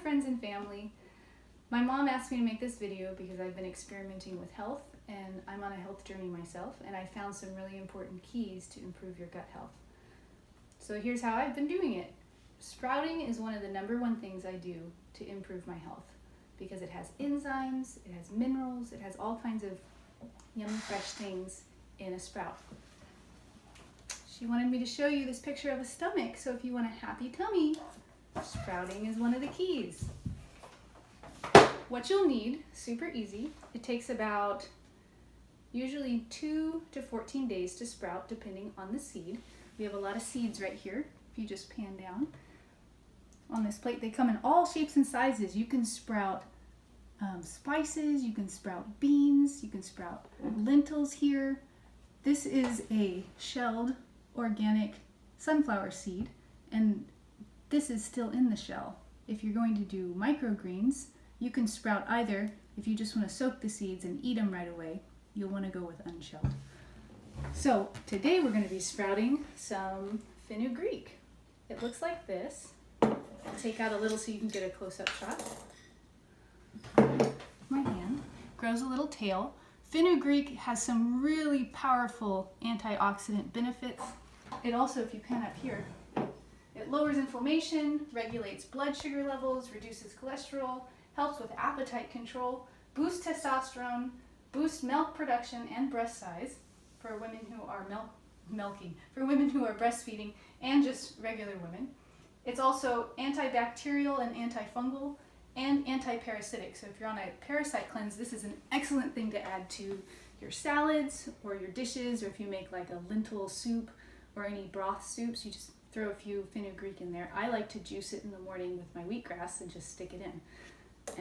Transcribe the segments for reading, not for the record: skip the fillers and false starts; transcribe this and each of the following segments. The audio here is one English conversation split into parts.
friends and family. My mom asked me to make this video because I've been experimenting with health and I'm on a health journey myself, and I found some really important keys to improve your gut health. So here's how I've been doing it. Sprouting is one of the #1 things I do to improve my health because it has enzymes, it has minerals, it has all kinds of yummy fresh things in a sprout. She wanted me to show you this picture of a stomach, so if you want a happy tummy, sprouting is one of the keys. What you'll need, super easy, it takes about usually 2 to 14 days to sprout depending on the seed. We have a lot of seeds right here. If you just pan down on this plate, they come in all shapes and sizes. You can sprout spices, you can sprout beans, you can sprout lentils here. This is a shelled organic sunflower seed, and this is still in the shell. If you're going to do microgreens, you can sprout either. If you just want to soak the seeds and eat them right away, you'll want to go with unshelled. So today we're going to be sprouting some fenugreek. It looks like this. I'll take out a little so you can get a close-up shot. My hand grows a little tail. Fenugreek has some really powerful antioxidant benefits. It also, if you pan up here, it lowers inflammation, regulates blood sugar levels, reduces cholesterol, helps with appetite control, boosts testosterone, boosts milk production and breast size for women who are for women who are breastfeeding and just regular women. It's also antibacterial and antifungal and anti-parasitic. So if you're on a parasite cleanse, this is an excellent thing to add to your salads or your dishes, or if you make like a lentil soup or any broth soups, you just throw a few fenugreek in there. I like to juice it in the morning with my wheatgrass and just stick it in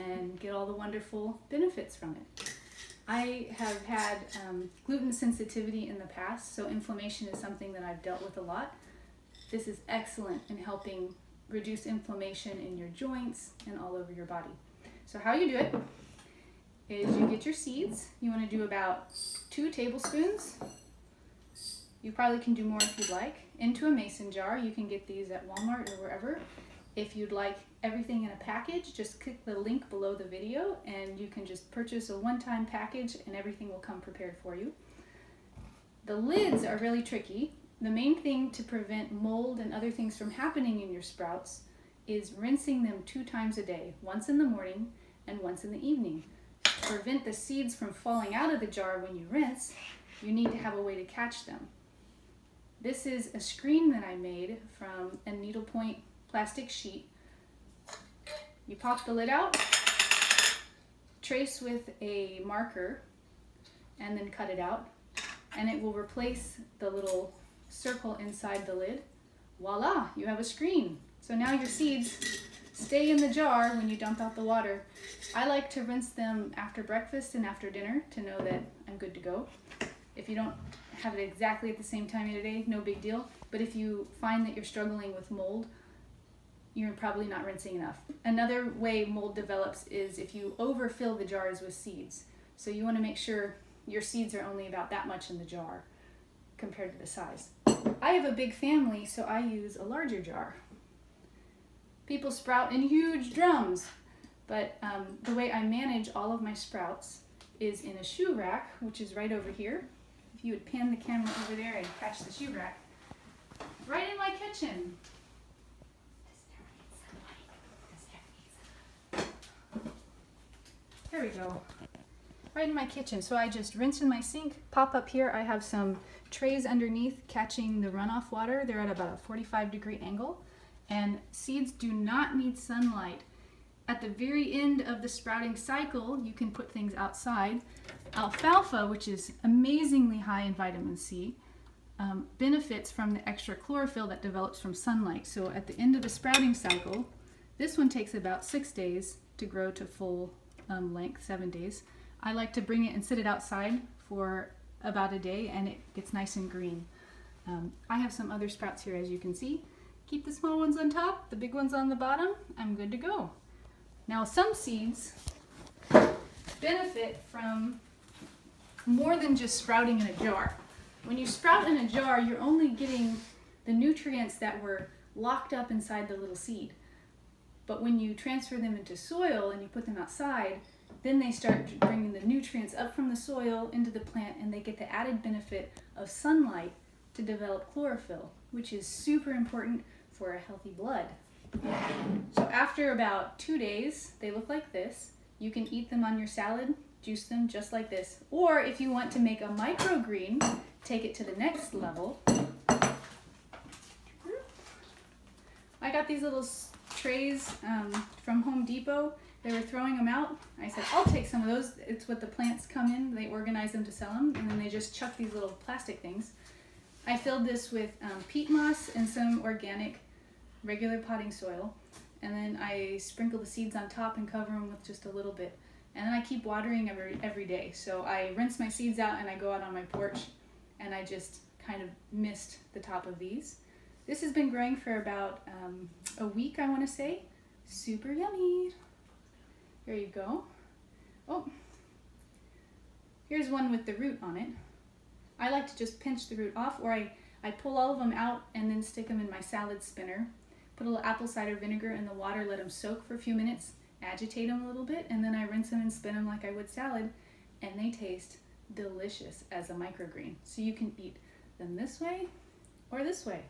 and get all the wonderful benefits from it. I have had gluten sensitivity in the past, so inflammation is something that I've dealt with a lot. This is excellent in helping reduce inflammation in your joints and all over your body. So how you do it is you get your seeds. You want to do about 2 tablespoons. You probably can do more if you'd like. Into a mason jar. You can get these at Walmart or wherever. If you'd like everything in a package, just click the link below the video and you can just purchase a one-time package and everything will come prepared for you. The lids are really tricky. The main thing to prevent mold and other things from happening in your sprouts is rinsing them 2 times a day, once in the morning and once in the evening. To prevent the seeds from falling out of the jar when you rinse, you need to have a way to catch them. This is a screen that I made from a needlepoint plastic sheet. You pop the lid out, trace with a marker, and then cut it out, and it will replace the little circle inside the lid. Voila, you have a screen. So now your seeds stay in the jar when you dump out the water. I like to rinse them after breakfast and after dinner to know that I'm good to go. If you don't have it exactly at the same time of the day, no big deal. But if you find that you're struggling with mold, you're probably not rinsing enough. Another way mold develops is if you overfill the jars with seeds. So you want to make sure your seeds are only about that much in the jar compared to the size. I have a big family, so I use a larger jar. People sprout in huge drums, but the way I manage all of my sprouts is in a shoe rack, which is right over here. If you would pan the camera over there and catch the shoe rack, right in my kitchen. There we go. Right in my kitchen. So I just rinse in my sink, pop up here. I have some trays underneath catching the runoff water. They're at about a 45-degree angle. And seeds do not need sunlight. At the very end of the sprouting cycle, you can put things outside. Alfalfa, which is amazingly high in vitamin C, benefits from the extra chlorophyll that develops from sunlight. So at the end of the sprouting cycle, this one takes about 6 days to grow to full length, 7 days. I like to bring it and sit it outside for about a day and it gets nice and green. I have some other sprouts here, as you can see. Keep the small ones on top, the big ones on the bottom. I'm good to go. Now some seeds benefit from more than just sprouting in a jar. When you sprout in a jar, you're only getting the nutrients that were locked up inside the little seed. But when you transfer them into soil and you put them outside, then they start bringing the nutrients up from the soil into the plant, and they get the added benefit of sunlight to develop chlorophyll, which is super important for a healthy blood. So after about 2 days, they look like this. You can eat them on your salad, juice them just like this. Or if you want to make a microgreen, take it to the next level. I got these little trays from Home Depot. They were throwing them out. I said, I'll take some of those. It's what the plants come in. They organize them to sell them, and then they just chuck these little plastic things. I filled this with peat moss and some organic regular potting soil, and then I sprinkle the seeds on top and cover them with just a little bit. And then I keep watering every day. So I rinse my seeds out and I go out on my porch, and I just kind of mist the top of these. This has been growing for about a week, I want to say. Super yummy. Here you go. Oh, here's one with the root on it. I like to just pinch the root off, or I pull all of them out and then stick them in my salad spinner. Put a little apple cider vinegar in the water, let them soak for a few minutes, agitate them a little bit, and then I rinse them and spin them like I would salad, and they taste delicious as a microgreen. So you can eat them this way or this way.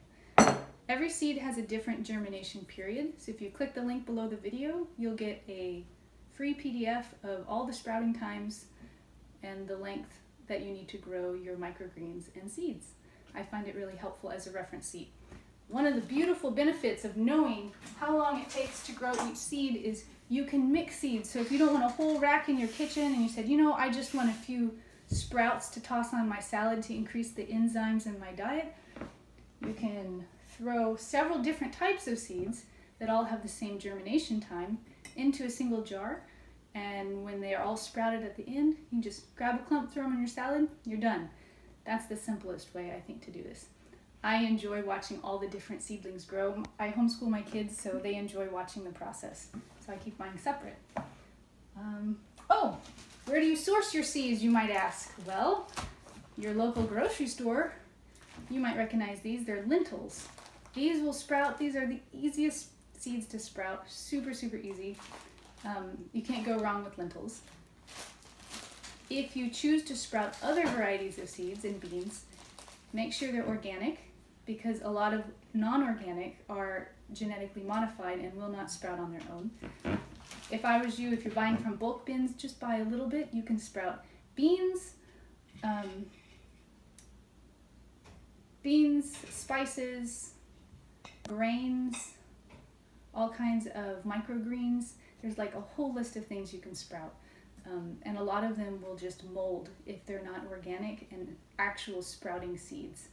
Every seed has a different germination period, so if you click the link below the video, you'll get a free PDF of all the sprouting times and the length that you need to grow your microgreens and seeds. I find it really helpful as a reference seed. One of the beautiful benefits of knowing how long it takes to grow each seed is you can mix seeds. So if you don't want a whole rack in your kitchen and you said, you know, I just want a few sprouts to toss on my salad to increase the enzymes in my diet, you can throw several different types of seeds that all have the same germination time into a single jar, and when they are all sprouted at the end, you just grab a clump, throw them in your salad, you're done. That's the simplest way, I think, to do this. I enjoy watching all the different seedlings grow. I homeschool my kids, so they enjoy watching the process, so I keep mine separate. Oh, where do you source your seeds, you might ask? Well, your local grocery store. You might recognize these. They're lentils. These will sprout. These are the easiest seeds to sprout. Super, super easy. You can't go wrong with lentils. If you choose to sprout other varieties of seeds and beans, make sure they're organic, because a lot of non-organic are genetically modified and will not sprout on their own. If I was you, if you're buying from bulk bins, just buy a little bit. You can sprout beans, spices, grains, all kinds of microgreens. There's like a whole list of things you can sprout. And a lot of them will just mold if they're not organic and actual sprouting seeds.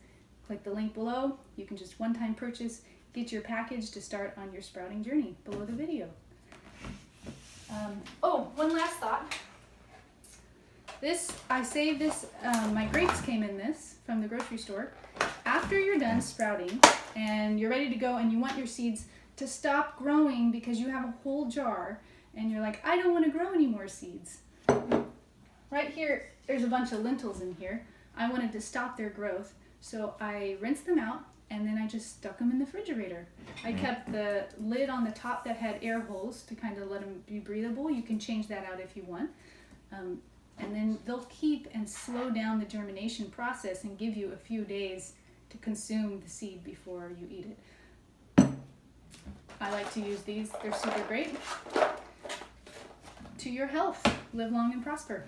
Click the link below. You can just one-time purchase, get your package to start on your sprouting journey below the video. One last thought. I saved this, my grapes came in this from the grocery store. After you're done sprouting and you're ready to go and you want your seeds to stop growing because you have a whole jar and you're like, I don't want to grow any more seeds. Right here, there's a bunch of lentils in here. I wanted to stop their growth, so I rinsed them out and then I just stuck them in the refrigerator. I kept the lid on the top that had air holes to kind of let them be breathable. You can change that out if you want. And then they'll keep and slow down the germination process and give you a few days to consume the seed before you eat it. I like to use these. They're super great. To your health. Live long and prosper.